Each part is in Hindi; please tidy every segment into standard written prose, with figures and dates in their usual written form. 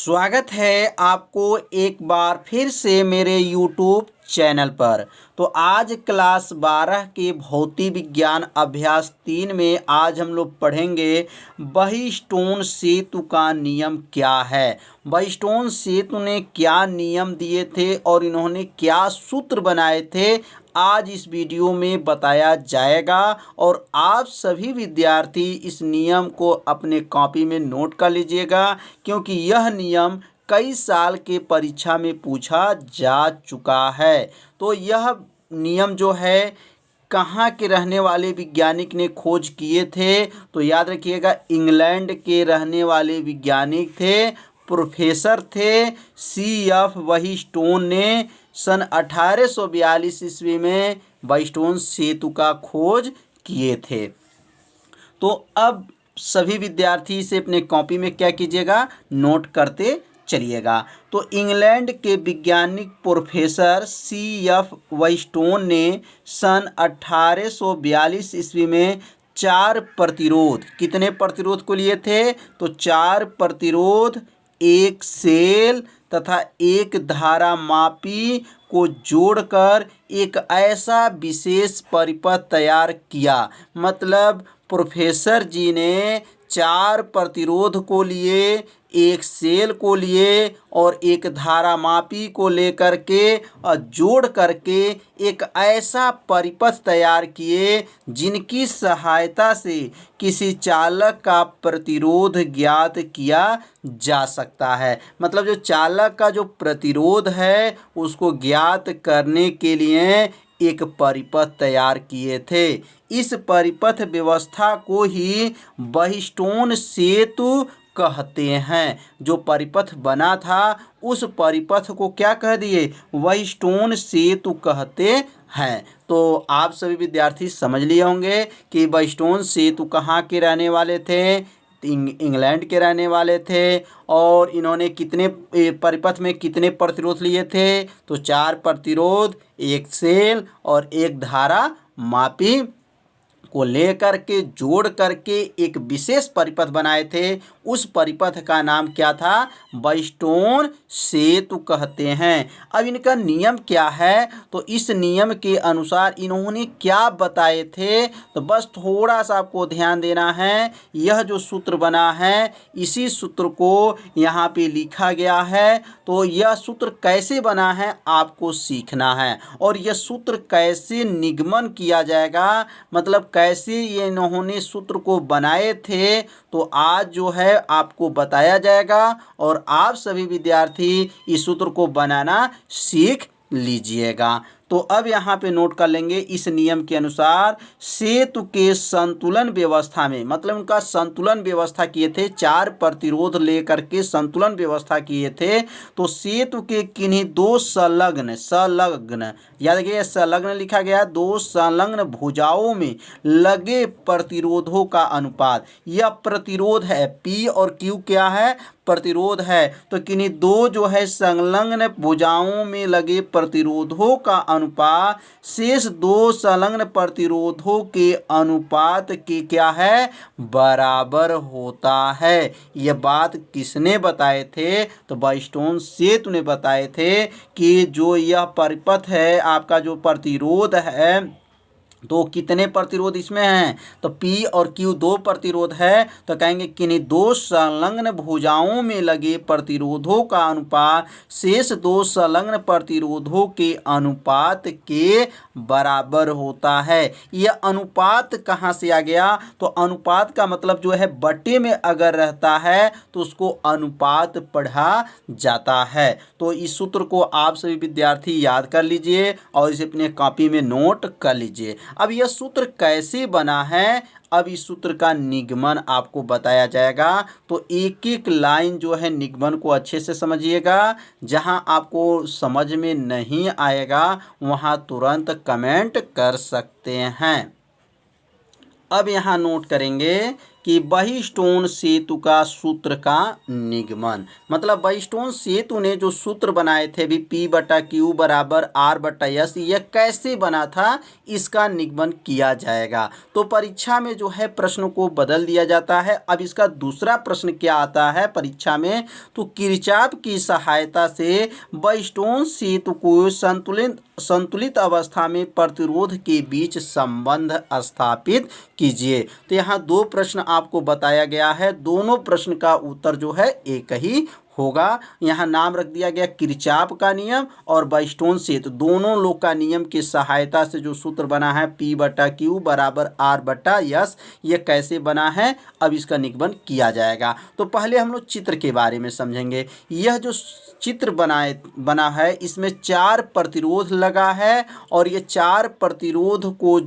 स्वागत है आपको एक बार फिर से मेरे YouTube चैनल पर। तो आज क्लास 12 के भौतिक विज्ञान अभ्यास 3 में आज हम लोग पढ़ेंगे बहीस्टोन सेतु का नियम क्या है। बहीस्टोन सेतु ने क्या नियम दिए थे और इन्होंने क्या सूत्र बनाए थे, आज इस वीडियो में बताया जाएगा। और आप सभी विद्यार्थी इस नियम को अपने कॉपी में नोट कर लीजिएगा, क्योंकि यह नियम कई साल के परीक्षा में पूछा जा चुका है। तो यह नियम जो है कहाँ के रहने वाले वैज्ञानिक ने खोज किए थे, तो याद रखिएगा इंग्लैंड के रहने वाले वैज्ञानिक थे, प्रोफेसर थे C.F. बहीस्टोन ने सन 1842 ईस्वी में बहीस्टोन सेतु का खोज किए थे। तो अब सभी विद्यार्थी इसे अपने कॉपी में क्या कीजिएगा, नोट करते चलिएगा। तो इंग्लैंड के वैज्ञानिक प्रोफेसर C.F. बहीस्टोन ने सन 1842 ईस्वी में 4 प्रतिरोध, कितने प्रतिरोध को लिए थे, तो 4 प्रतिरोध, एक सेल तथा एक धारामापी को जोड़कर एक ऐसा विशेष परिपथ तैयार किया। मतलब प्रोफेसर जी ने 4 प्रतिरोध को लिए, एक सेल को लिए और एक धारामापी को लेकर के और जोड़ करके एक ऐसा परिपथ तैयार किए जिनकी सहायता से किसी चालक का प्रतिरोध ज्ञात किया जा सकता है। मतलब जो चालक का जो प्रतिरोध है उसको ज्ञात करने के लिए एक परिपथ तैयार किए थे। इस परिपथ व्यवस्था को ही बहीस्टोन सेतु कहते हैं। जो परिपथ बना था उस परिपथ को क्या कह दिए, बहीस्टोन सेतु कहते हैं। तो आप सभी विद्यार्थी समझ लिए होंगे कि बहीस्टोन सेतु कहाँ के रहने वाले थे, इंग्लैंड के रहने वाले थे। और इन्होंने कितने परिपथ में कितने प्रतिरोध लिए थे, तो 4 प्रतिरोध, एक सेल और एक धारा मापी को लेकर के जोड़ करके एक विशेष परिपथ बनाए थे। उस परिपथ का नाम क्या था, बहीस्टोन सेतु कहते हैं। अब इनका नियम क्या है, तो इस नियम के अनुसार इन्होंने क्या बताए थे, तो बस थोड़ा सा आपको ध्यान देना है। यह जो सूत्र बना है इसी सूत्र को यहाँ पे लिखा गया है। तो यह सूत्र कैसे बना है आपको सीखना है, और यह सूत्र कैसे निगमन किया जाएगा, मतलब कैसे ये इन्होंने सूत्र को बनाए थे, तो आज जो है आपको बताया जाएगा। और आप सभी विद्यार्थी इस सूत्र को बनाना सीख लीजिएगा। तो अब यहाँ पे नोट कर लेंगे, इस नियम के अनुसार सेतु के संतुलन व्यवस्था में, मतलब उनका संतुलन व्यवस्था किए थे, 4 प्रतिरोध लेकर के संतुलन व्यवस्था किए थे। तो सेतु के किन्हीं 2 संलग्न याद रखिए संलग्न लिखा गया, 2 संलग्न भुजाओं में लगे प्रतिरोधों का अनुपात। यह प्रतिरोध है, P और Q क्या है, प्रतिरोध है। तो किन्हीं 2 जो है संलग्न भुजाओं में लगे प्रतिरोधों का अनुपात शेष 2 संलग्न प्रतिरोधों के अनुपात के क्या है, बराबर होता है। यह बात किसने बताए थे, तो बहीस्टोन सेतु ने बताए थे कि जो यह परिपथ है आपका, जो प्रतिरोध है, तो कितने प्रतिरोध इसमें हैं, तो P और Q 2 प्रतिरोध है। तो कहेंगे किन्हीं 2 संलग्न भुजाओं में लगे प्रतिरोधों का अनुपात शेष 2 संलग्न प्रतिरोधों के अनुपात के बराबर होता है। यह अनुपात कहाँ से आ गया, तो अनुपात का मतलब जो है बटे में अगर रहता है तो उसको अनुपात पढ़ा जाता है। तो इस सूत्र को आप सभी विद्यार्थी याद कर लीजिए और इसे अपने कॉपी में नोट कर लीजिए। अब यह सूत्र कैसे बना है, अब इस सूत्र का निगमन आपको बताया जाएगा। तो एक एक लाइन जो है निगमन को अच्छे से समझिएगा। जहां आपको समझ में नहीं आएगा वहां तुरंत कमेंट कर सकते हैं। अब यहाँ नोट करेंगे कि बहिस्टोन सेतु का सूत्र का निगमन। मतलब बहिस्टोन सेतु ने जो सूत्र बनाए थे भी P/Q बराबर R/S, यह कैसे बना था, इसका निगमन किया जाएगा। तो परीक्षा में जो है प्रश्न को बदल दिया जाता है। अब इसका दूसरा प्रश्न क्या आता है परीक्षा में, तो किरचॉफ की सहायता से बहिस्टोन सेतु को संतुलित अवस्था में प्रतिरोध के बीच संबंध स्थापित कीजिए। तो यहाँ दो प्रश्न आपको बताया गया है, दोनों प्रश्न का उत्तर जो है एक ही होगा। यहाँ नाम रख दिया गया किरचॉफ का नियम और बहिस्टोन सेतु, दोनों लोग का नियम की सहायता से जो सूत्र बना है P/Q बराबर R/S, ये कैसे बना है, अब इसका निगमन किया जाएगा। तो पहले हम लोग चित्र के बारे में समझेंगे। यह जो चित्र बना है इसमें 4 प्रतिरोध लगा है और ये 4 प्रतिरोध को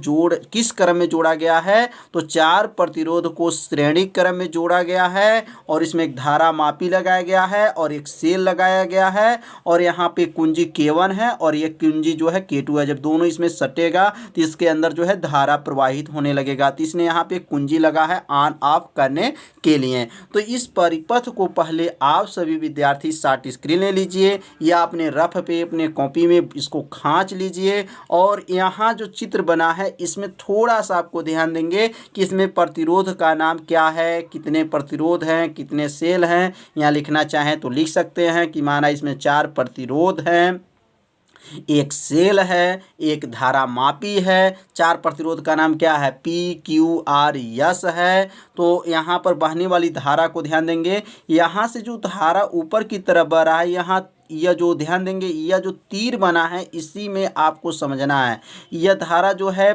किस क्रम में जोड़ा गया है, तो 4 प्रतिरोध को श्रेणी क्रम में जोड़ा गया है और इसमें एक धारा मापी लगाया गया है और एक सेल लगाया गया है और यहाँ पे कुंजी K1 है और ये कुंजी जो है K2 है। जब दोनों इसमें सटेगा तो इसके अंदर जो है धारा प्रवाहित होने लगेगा। तो इसने यहाँ पे कुंजी लगा है ऑन ऑफ करने के लिए। तो इस परिपथ को पहले आप सभी विद्यार्थी शॉर्ट स्क्रीन ले लीजिए या अपने रफ पे अपने कॉपी में इसको खींच लीजिए। और यहाँ जो चित्र बना है इसमें थोड़ा सा आपको ध्यान देंगे कि इसमें प्रतिरोध का नाम क्या है, कितने प्रतिरोध हैं, कितने सेल हैं। यहाँ लिखना चाहें तो लिख सकते हैं कि माना इसमें 4 प्रतिरोध हैं, एक सेल है, एक धारा मापी है। 4 प्रतिरोध का नाम क्या है, PQRS है। तो यहाँ पर बहने वाली धारा को ध्यान देंगे, यहाँ से जो धारा ऊपर की तरफ बह रहा है, यहाँ यह जो ध्यान देंगे यह जो तीर बना है इसी में आपको समझना है। यह धारा जो है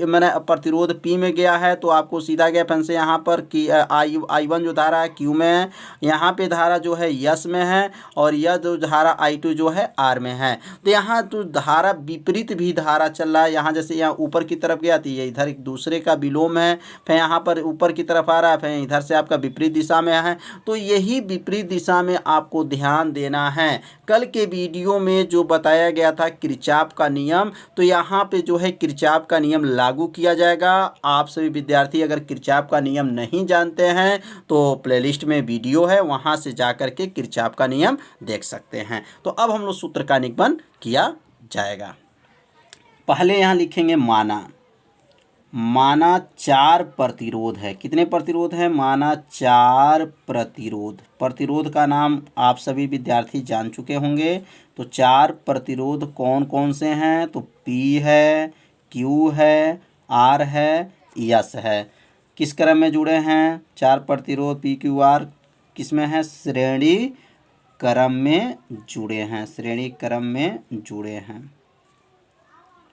मैंने प्रतिरोध P में गया है तो आपको सीधा गया पेन से यहाँ पर कि I1 जो धारा है Q में है, यहाँ पे धारा जो है S में है और यह जो धारा I2 जो है R में है। तो यहाँ तो धारा विपरीत भी धारा चल रहा है। यहाँ जैसे यहाँ ऊपर की तरफ गया तो ये इधर एक दूसरे का विलोम है, फिर यहाँ पर ऊपर की तरफ आ रहा है, फिर इधर से आपका विपरीत दिशा में है। तो यही विपरीत दिशा में आपको ध्यान देना है। कल के वीडियो में जो बताया गया था किरचॉफ का नियम, तो यहाँ पे जो है किरचॉफ का नियम लागू किया जाएगा। आप सभी विद्यार्थी अगर किरचॉफ का नियम नहीं जानते हैं तो प्लेलिस्ट में वीडियो है, वहाँ से जा कर के किरचॉफ का नियम देख सकते हैं। तो अब हम लोग सूत्र का निगमन किया जाएगा। पहले यहाँ लिखेंगे माना 4 प्रतिरोध है। कितने प्रतिरोध है, माना 4 प्रतिरोध। प्रतिरोध का नाम आप सभी विद्यार्थी जान चुके होंगे। तो 4 प्रतिरोध कौन कौन से हैं, तो P है, Q है, R है, S है। किस क्रम में जुड़े हैं 4 प्रतिरोध PQR, किस में है, श्रेणी क्रम में जुड़े हैं, श्रेणी क्रम में जुड़े हैं।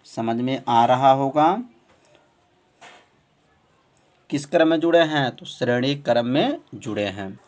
समझ में आ रहा होगा, किस क्रम में जुड़े हैं, तो श्रेणी क्रम में जुड़े हैं।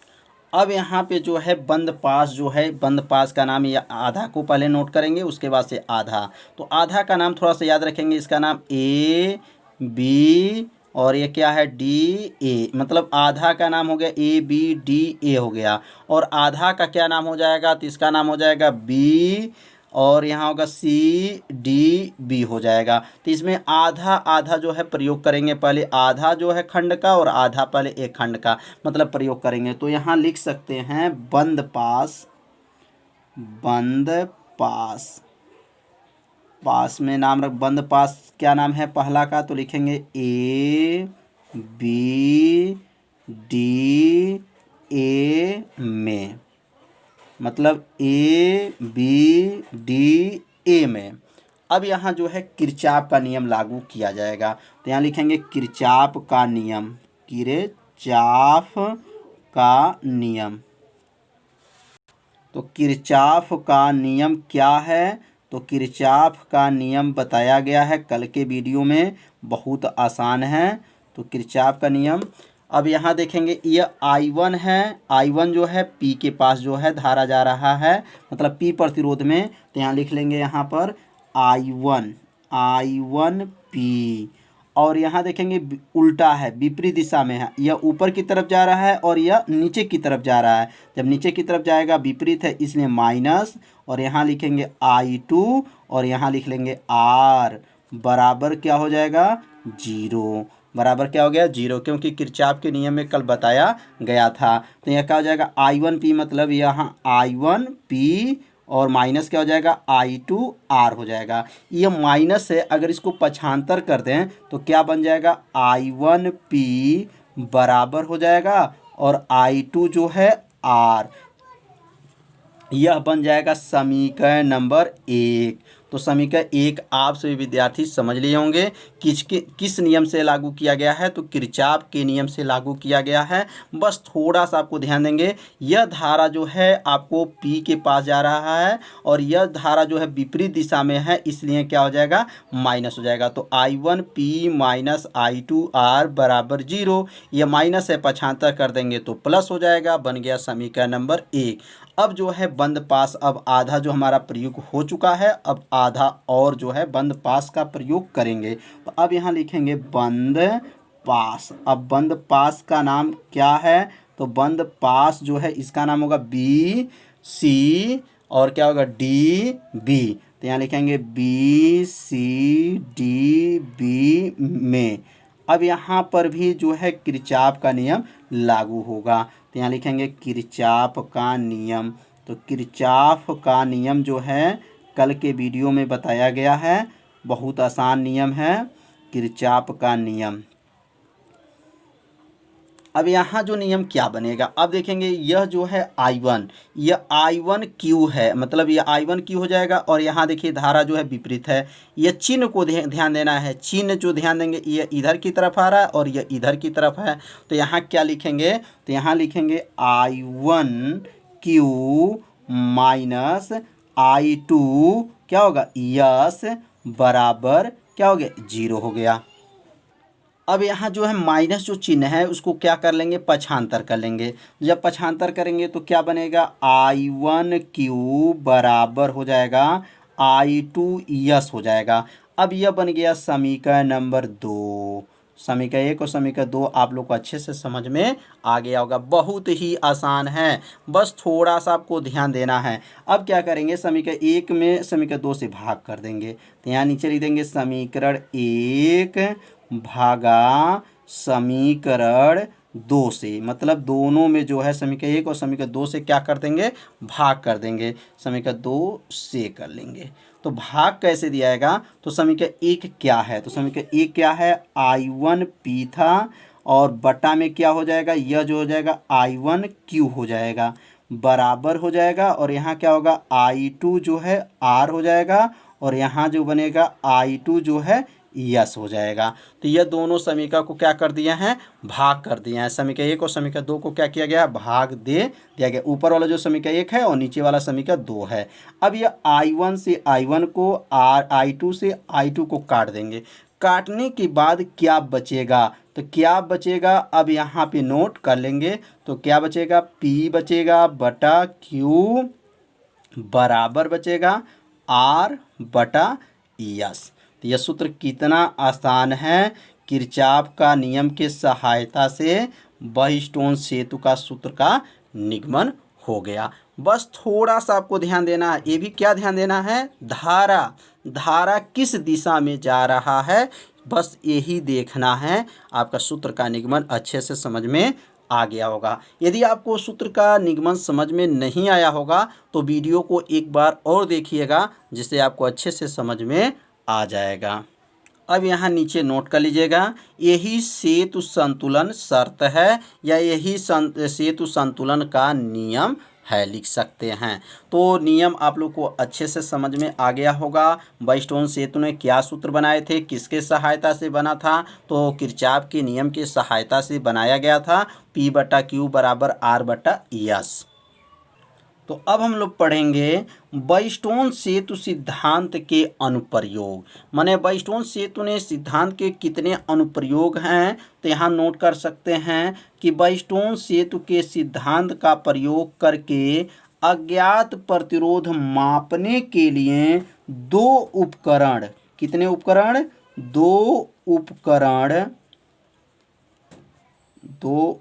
अब यहाँ पे जो है बंद पास जो है, बंद पास का नाम, या आधा को पहले नोट करेंगे उसके बाद से आधा। तो आधा का नाम थोड़ा सा याद रखेंगे, इसका नाम A B और ये क्या है DA, मतलब आधा का नाम हो गया ABDA हो गया। और आधा का क्या नाम हो जाएगा, तो इसका नाम हो जाएगा B और यहाँ होगा CDB हो जाएगा। तो इसमें आधा आधा जो है प्रयोग करेंगे, पहले आधा जो है खंड का और आधा पहले एक खंड का मतलब प्रयोग करेंगे। तो यहाँ लिख सकते हैं बंद पास पास में नाम रख, बंद पास क्या नाम है पहला का, तो लिखेंगे ABDA में, मतलब ABDA में। अब यहाँ जो है किरचॉफ का नियम लागू किया जाएगा। तो यहाँ लिखेंगे किरचॉफ का नियम, किरचॉफ का नियम। तो किरचॉफ का नियम क्या है, तो किरचॉफ का नियम बताया गया है कल के वीडियो में, बहुत आसान है। तो किरचॉफ का नियम, अब यहाँ देखेंगे ये I1 है, I1 जो है P के पास जो है धारा जा रहा है, मतलब P प्रतिरोध में। तो यहाँ लिख लेंगे यहाँ पर I1P। और यहाँ देखेंगे उल्टा है, विपरीत दिशा में है, यह ऊपर की तरफ जा रहा है और यह नीचे की तरफ जा रहा है। जब नीचे की तरफ जाएगा विपरीत है इसलिए माइनस, और यहाँ लिखेंगे I2 और यहाँ लिख लेंगे R बराबर क्या हो जाएगा 0। बराबर क्या हो गया 0, क्योंकि किरचॉफ के नियम में कल बताया गया था। तो यहाँ क्या हो जाएगा I1P, मतलब यहाँ I1P और माइनस क्या हो जाएगा I2R हो जाएगा। ये माइनस है, अगर इसको पक्षांतर कर दें तो क्या बन जाएगा I1P बराबर हो जाएगा और I2 जो है R। यह बन जाएगा समीकरण नंबर 1। तो समीकरण 1 आप सभी विद्यार्थी समझ लिए होंगे किस नियम से लागू किया गया है, तो किरचॉफ के नियम से लागू किया गया है। बस थोड़ा सा आपको ध्यान देंगे, यह धारा जो है आपको P के पास जा रहा है और यह धारा जो है विपरीत दिशा में है, इसलिए क्या हो जाएगा माइनस हो जाएगा। तो I1P माइनस I2R बराबर 0। यह माइनस है, पक्षांतर कर देंगे तो प्लस हो जाएगा, बन गया समीकरण नंबर 1। अब जो है बंद पास, अब आधा जो हमारा प्रयोग हो चुका है, अब आधा और जो है बंद पास का प्रयोग करेंगे। तो अब यहाँ लिखेंगे बंद पास। अब बंद पास का नाम क्या है, तो बंद पास जो है इसका नाम होगा BC और क्या होगा DB। तो यहाँ लिखेंगे BCDB में। अब यहाँ पर भी जो है किरचॉफ का नियम लागू होगा। तो यहाँ लिखेंगे किरचॉफ का नियम। तो किरचॉफ का नियम जो है कल के वीडियो में बताया गया है, बहुत आसान नियम है किरचॉफ का नियम। अब यहाँ जो नियम क्या बनेगा, अब देखेंगे यह जो है I1, यह I1Q है, मतलब यह I1Q हो जाएगा। और यहाँ देखिए धारा जो है विपरीत है, यह चिन्ह को ध्यान देना है। चिन्ह जो ध्यान देंगे ये इधर की तरफ आ रहा है और यह इधर की तरफ है। तो यहाँ क्या लिखेंगे, तो यहाँ लिखेंगे I1Q माइनस I2 क्या होगा यस बराबर क्या हो गया 0 हो गया। अब यहाँ जो है माइनस जो चिन्ह है उसको क्या कर लेंगे पक्षांतर कर लेंगे। जब पक्षांतर करेंगे तो क्या बनेगा I1Q बराबर हो जाएगा I2 यस हो जाएगा। अब यह बन गया समीकरण नंबर 2। समीकरण 1 और समीकरण 2 आप लोग को अच्छे से समझ में आ गया होगा, बहुत ही आसान है, बस थोड़ा सा आपको ध्यान देना है। अब क्या करेंगे समीकरण 1 में समीकरण 2 से भाग कर देंगे। तो यहाँ नीचे लिख देंगे समीकरण 1 भागा समीकरण 2 से, मतलब दोनों में जो है समीकरण 1 और समीकरण 2 से क्या कर देंगे भाग कर देंगे, समीकरण 2 से कर लेंगे। तो भाग कैसे दिया जाएगा, तो समीकरण 1 क्या है, तो समीकरण 1 क्या है I1P था और बटा में क्या हो जाएगा यह जो हो जाएगा I1Q हो जाएगा बराबर हो जाएगा। और यहाँ क्या होगा I2 जो है R हो जाएगा और यहाँ जो बनेगा I2 जो है यस हो जाएगा। तो यह दोनों समीकरण को क्या कर दिया है भाग कर दिया है। समीकरण 1 और समीकरण 2 को क्या किया गया भाग दे दिया गया। ऊपर वाला जो समीकरण 1 है और नीचे वाला समीकरण 2 है। अब यह I1 से I1 को I2 से I2 को काट देंगे। काटने के बाद क्या बचेगा, तो क्या बचेगा अब यहाँ पे नोट कर लेंगे। तो क्या बचेगा P बचेगा बटा Q बराबर बचेगा R बटा यस। तो यह सूत्र कितना आसान है, किरचॉफ का नियम के सहायता से बॉयस्टोन सेतु का सूत्र का निगमन हो गया। बस थोड़ा सा आपको ध्यान देना है, ये भी क्या ध्यान देना है धारा किस दिशा में जा रहा है, बस यही देखना है। आपका सूत्र का निगमन अच्छे से समझ में आ गया होगा। यदि आपको सूत्र का निगमन समझ में नहीं आया होगा तो वीडियो को एक बार और देखिएगा, जिससे आपको अच्छे से समझ में आ जाएगा। अब यहाँ नीचे नोट कर लीजिएगा, यही सेतु संतुलन शर्त है या यही सेतु संतुलन का नियम है, लिख सकते हैं। तो नियम आप लोग को अच्छे से समझ में आ गया होगा। बॉयस्टोन सेतु ने क्या सूत्र बनाए थे, किसके सहायता से बना था, तो किरचॉफ के नियम की सहायता से बनाया गया था। P बटा Q बराबर R बटा यस। तो अब हम लोग पढ़ेंगे बॉयस्टोन सेतु सिद्धांत के अनुप्रयोग। माने बॉयस्टोन सेतु ने सिद्धांत के कितने अनुप्रयोग हैं, तो यहाँ नोट कर सकते हैं कि बॉयस्टोन सेतु के सिद्धांत का प्रयोग करके अज्ञात प्रतिरोध मापने के लिए दो उपकरण, कितने उपकरण, दो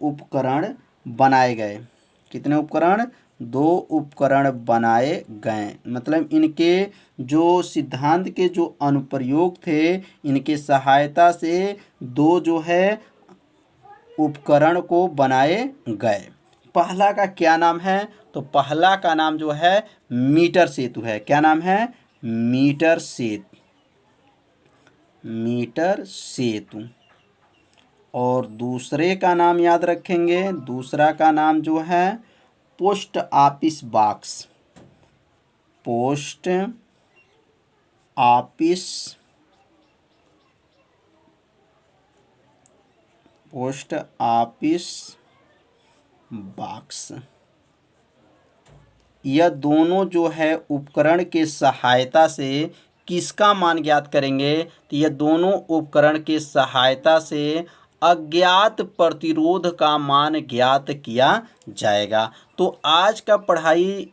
उपकरण बनाए गए। कितने उपकरण, दो उपकरण बनाए गए। मतलब इनके जो सिद्धांत के जो अनुप्रयोग थे, इनके सहायता से दो जो है उपकरण को बनाए गए। पहला का क्या नाम है? तो पहला का नाम जो है मीटर सेतु है। क्या नाम है? मीटर सेतु। मीटर सेतु। और दूसरे का नाम याद रखेंगे, दूसरा का नाम जो है post office box. Post office post office box. यह दोनों जो है उपकरण के सहायता से किसका मान ज्ञात करेंगे? तो यह दोनों उपकरण के सहायता से अज्ञात प्रतिरोध का मान ज्ञात किया जाएगा। तो आज का पढ़ाई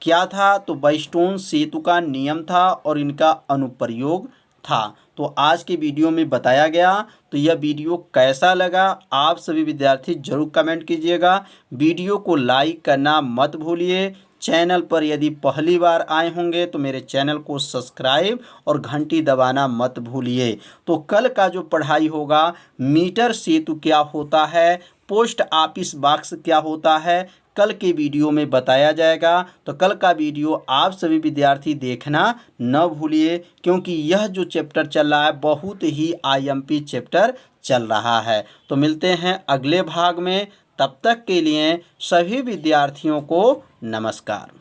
क्या था? तो वेस्टोन सेतु का नियम था और इनका अनुप्रयोग था। तो आज के वीडियो में बताया गया। तो यह वीडियो कैसा लगा आप सभी विद्यार्थी जरूर कमेंट कीजिएगा। वीडियो को लाइक करना मत भूलिए। चैनल पर यदि पहली बार आए होंगे तो मेरे चैनल को सब्सक्राइब और घंटी दबाना मत भूलिए। तो कल का जो पढ़ाई होगा, मीटर सेतु क्या होता है, पोस्ट ऑफिस बॉक्स क्या होता है, कल के वीडियो में बताया जाएगा। तो कल का वीडियो आप सभी विद्यार्थी देखना न भूलिए, क्योंकि यह जो चैप्टर चल रहा है बहुत ही आईएमपी चैप्टर चल रहा है। तो मिलते हैं अगले भाग में। तब तक के लिए सभी विद्यार्थियों को नमस्कार।